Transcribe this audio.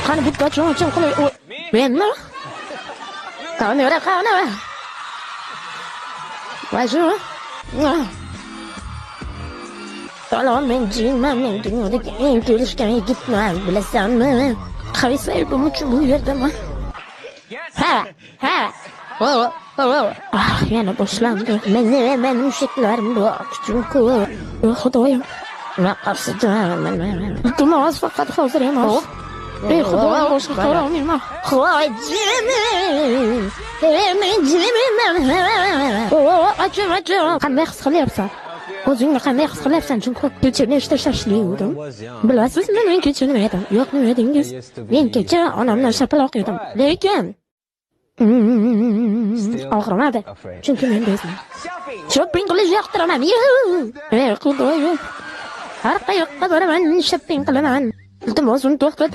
Qani bitta uchun qilay. Menmi? Qani ora qani. Vajur. Talon men jinman, men dunyodagi eng kelishgan yigitman, bilasanmi? Qaysay bu uchun bu yerdaman. Ha. Yana boshlandi. Men mushaklarim bor, kuchim-ku. Xudoyim. Naqasidan. Iltimos faqat hozir emas. Xudoyim boshqa ko'rolmayman. Qanday his qilyapsan? O'zingni qanday his qilyapsan? Chunki kechani ishlashlaydim. Bilasizmi, men kecha nima edim? Yo'q, nima edingiz? Men kecha onamdan shapaloq yedim. Lekin og'rimadi. Chunki men bezman. Shopping qilish yoqtiraman. Xudoyim. Har qayoqqa boraman, shopping qilaman. Iltimos uni to'xtat.